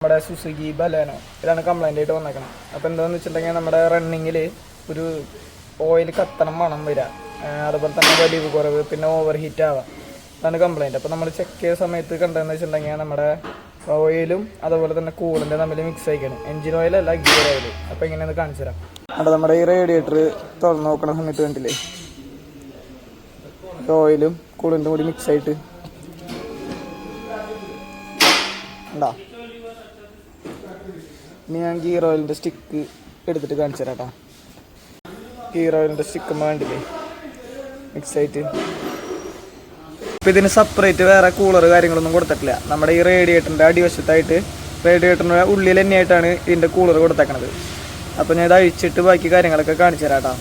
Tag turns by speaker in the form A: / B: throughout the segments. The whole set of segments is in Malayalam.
A: നമ്മുടെ സുസുക്കി ബലേനോ ഇതാണ് കംപ്ലൈൻ്റ് ആയിട്ട് വന്നേക്കണം. അപ്പോൾ എന്താണെന്ന് വെച്ചിട്ടുണ്ടെങ്കിൽ നമ്മുടെ റണ്ണിങ്ങിൽ ഒരു ഓയിൽ കത്തണം മണം വരിക, അതുപോലെ തന്നെ വലിവ് കുറവ്, പിന്നെ ഓവർ ഹീറ്റ് ആവാം. അതാണ് കംപ്ലൈൻറ്റ്. അപ്പോൾ നമ്മൾ ചെക്ക് ചെയ്ത സമയത്ത് കണ്ടതെന്ന് വെച്ചിട്ടുണ്ടെങ്കിൽ നമ്മുടെ ഓയിലും അതുപോലെ തന്നെ കൂളിൻ്റെ തമ്മിൽ മിക്സ് ആയിക്കണം. എൻജിൻ ഓയിലല്ല, ഗിയർ ഓയിൽ. അപ്പോൾ എങ്ങനെയാണെന്ന് കാണിച്ചു തരാം. അവിടെ നമ്മുടെ ഈ റേഡിയേറ്റർ തുറന്ന് നോക്കുന്ന സമയത്ത് കണ്ടില്ലേ, ഓയിലും കൂളിൻ്റെ കൂടി മിക്സ് ആയിട്ട് ഉണ്ടാ. ഇനി ഞാൻ ഗിയർ ഓയിലിൻ്റെ സ്റ്റിക്ക് എടുത്തിട്ട് കാണിച്ചു തരാം കേട്ടോ. ഗിയർ ഓയിലിൻ്റെ സ്റ്റിക്ക് വേണ്ടില്ലേ മിക്സ് ആയിട്ട്. ഇപ്പം ഇതിന് സെപ്പറേറ്റ് വേറെ കൂളർ കാര്യങ്ങളൊന്നും കൊടുത്തിട്ടില്ല. നമ്മുടെ ഈ റേഡിയേറ്ററിൻ്റെ അടിവശത്തായിട്ട് റേഡിയേറ്ററിൻ്റെ ഉള്ളിൽ തന്നെയായിട്ടാണ് ഇതിൻ്റെ കൂളർ കൊടുത്തേക്കണത്. അപ്പോൾ ഞാൻ ഇത് അഴിച്ചിട്ട് ബാക്കി കാര്യങ്ങളൊക്കെ കാണിച്ചു തരാം കേട്ടോ.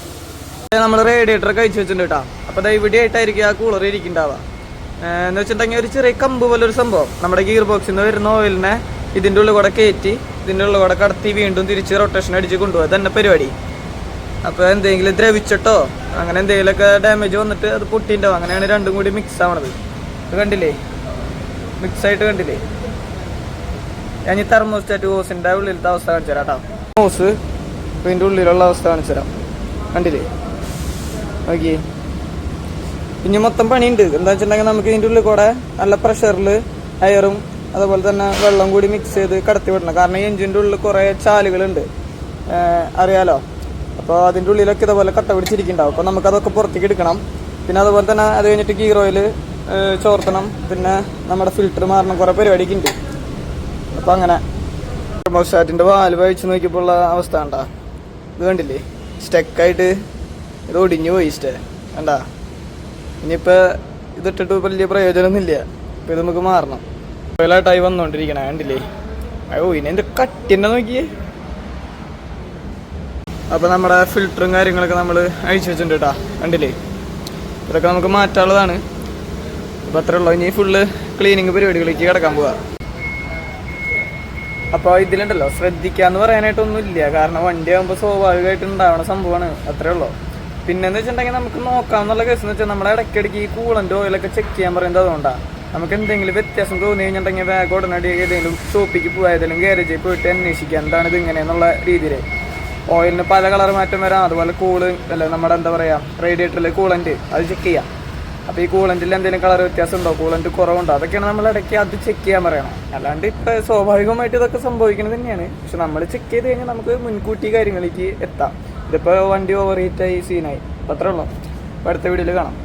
A: നമ്മൾ റേഡിയേറ്റർ കഴിച്ച് വെച്ചിട്ടുണ്ട് കേട്ടോ. അപ്പോൾ അത് ഇവിടെ ആയിട്ടായിരിക്കും ആ കൂളർ ഇരിക്കുന്നുണ്ടാവുക. എന്ന് വെച്ചിട്ടുണ്ടെങ്കിൽ ഒരു ചെറിയ കമ്പ് പോലൊരു സംഭവം നമ്മുടെ ഗിയർ ബോക്സിൽ നിന്ന് വരുന്ന ഓയിലിനെ ഇതിൻ്റെ ഉള്ളിൽ കൂടെ കയറ്റി ഇതിൻ്റെ ഉള്ളിൽ കൂടെ കടത്തി വീണ്ടും തിരിച്ച് റൊട്ടേഷൻ അടിച്ച് കൊണ്ടുപോകുക. തന്നെ പരിപാടി. അപ്പോൾ എന്തെങ്കിലും ദ്രവിച്ചിട്ടോ അങ്ങനെ എന്തെങ്കിലുമൊക്കെ ഡാമേജ് വന്നിട്ട് അത് പൊട്ടിയിട്ടുണ്ടാവും. അങ്ങനെയാണ് രണ്ടും കൂടി മിക്സ് ആവണത്. ഇത് കണ്ടില്ലേ, മിക്സായിട്ട് കണ്ടില്ലേ. ഞാൻ ഈ തെർമോസ്റ്റാറ്റ് ഹോസിൻ്റെ ഉള്ളിലത്തെ അവസ്ഥ കാണിച്ചു തരാം കേട്ടോ. ഹോസ് ഇതിൻ്റെ ഉള്ളിലുള്ള അവസ്ഥ കാണിച്ചു തരാം. കണ്ടില്ലേ, ഓക്കെ. ഇനി മൊത്തം പണിയുണ്ട്. എന്താ വെച്ചിട്ടുണ്ടെങ്കിൽ നമുക്ക് ഇതിൻ്റെ ഉള്ളിൽ കൂടെ നല്ല പ്രഷറിൽ എയറും അതുപോലെ തന്നെ വെള്ളം കൂടി മിക്സ് ചെയ്ത് കടത്തി വിടണം. കാരണം എഞ്ചിൻ്റെ ഉള്ളിൽ കുറേ ചാലുകളുണ്ട്, അറിയാലോ. അപ്പോൾ അതിൻ്റെ ഉള്ളിലൊക്കെ ഇതുപോലെ കട്ട പിടിച്ചിരിക്കുന്നുണ്ടാവും. അപ്പോൾ നമുക്കതൊക്കെ പുറത്തേക്ക് എടുക്കണം. പിന്നെ അതുപോലെ തന്നെ അത് കഴിഞ്ഞിട്ട് ഗിയർ ഓയിൽ ചോർത്തണം. പിന്നെ നമ്മുടെ ഫിൽറ്റർ മാറണം. കുറേ പരിപാടിയൊക്കെ ഉണ്ട്. അപ്പോൾ അങ്ങനെ തെർമോസ്റ്റാറ്റിൻ്റെ വാൽവ് അഴിച്ച് നോക്കിയപ്പോൾ ഉള്ള അവസ്ഥ കണ്ടാ. ഇത് കണ്ടില്ലേ, സ്റ്റക്കായിട്ട് ഇത് ഒടിഞ്ഞു പോയി. കണ്ടാ. ഇനിയിപ്പോൾ ഇതിട്ടിട്ട് വലിയ പ്രയോജനമൊന്നുമില്ല. അപ്പോൾ ഇത് നമുക്ക് മാറണം. ഓയിലായിട്ടായി വന്നുകൊണ്ടിരിക്കണേ, കണ്ടില്ലേ. അയ്യോ, ഇനി എൻ്റെ കട്ടിൻ്റെ നോക്കിയേ. അപ്പോൾ നമ്മുടെ ഫിൽറ്ററും കാര്യങ്ങളൊക്കെ നമ്മൾ അഴിച്ചു വെച്ചിട്ടുണ്ട് കേട്ടോ. കണ്ടില്ലേ, ഇതൊക്കെ നമുക്ക് മാറ്റാനുള്ളതാണ്. അപ്പോൾ അത്രേ ഉള്ളൂ. ഇനി ഫുള്ള് ക്ലീനിങ് പരിപാടികളിലേക്ക് കിടക്കാൻ പോവുക. അപ്പോൾ ഇതിലുണ്ടല്ലോ ശ്രദ്ധിക്കാന്ന് പറയാനായിട്ടൊന്നുമില്ല. കാരണം വണ്ടി ആകുമ്പോൾ സ്വാഭാവികമായിട്ട് ഉണ്ടാവണ സംഭവമാണ്. അത്രേ ഉള്ളൂ. പിന്നെന്ന് വെച്ചിട്ടുണ്ടെങ്കിൽ നമുക്ക് നോക്കാമെന്നുള്ള കേസ് എന്ന് വെച്ചാൽ നമ്മുടെ ഇടയ്ക്കിടയ്ക്ക് ഈ കൂളൻ്റെ ഓയിലൊക്കെ ചെക്ക് ചെയ്യാൻ പറയുന്നത് അതുകൊണ്ടാണ്. നമുക്ക് എന്തെങ്കിലും വ്യത്യാസം തോന്നി കഴിഞ്ഞിട്ടുണ്ടെങ്കിൽ വേഗം ഉടനടി ഏതെങ്കിലും ഷോപ്പിക്ക് പോയി ഏതെങ്കിലും ഗ്യാരേജിൽ പോയിട്ട് അന്വേഷിക്കുക എന്താണ് ഇത് ഇങ്ങനെയെന്നുള്ള രീതിയിൽ. ഓയിലിന് പല കളർ മാറ്റം വരാം. അതുപോലെ അല്ല നമ്മുടെ എന്താ പറയുക, റേഡിയേറ്ററിൽ കൂളൻ്റ് അത് ചെക്ക് ചെയ്യാം. അപ്പോൾ ഈ കൂളൻ്റിൽ എന്തെങ്കിലും കളർ വ്യത്യാസം ഉണ്ടോ, കൂളൻ്റ് കുറവുണ്ടോ, അതൊക്കെയാണ് നമ്മൾ ഇടയ്ക്ക് അത് ചെക്ക് ചെയ്യാൻ പറയണം. അല്ലാണ്ട് ഇപ്പോൾ സ്വാഭാവികമായിട്ട് ഇതൊക്കെ സംഭവിക്കുന്നത് തന്നെയാണ്. പക്ഷെ നമ്മൾ ചെക്ക് ചെയ്ത് കഴിഞ്ഞാൽ നമുക്ക് മുൻകൂട്ടി കാര്യങ്ങളിലേക്ക് എത്താം. ഇതിപ്പോൾ വണ്ടി ഓവർ ഹീറ്റായി സീനായി. അത്രേ ഉള്ളൂ. അപ്പോൾ അടുത്ത വീഡിയോയിൽ കാണാം.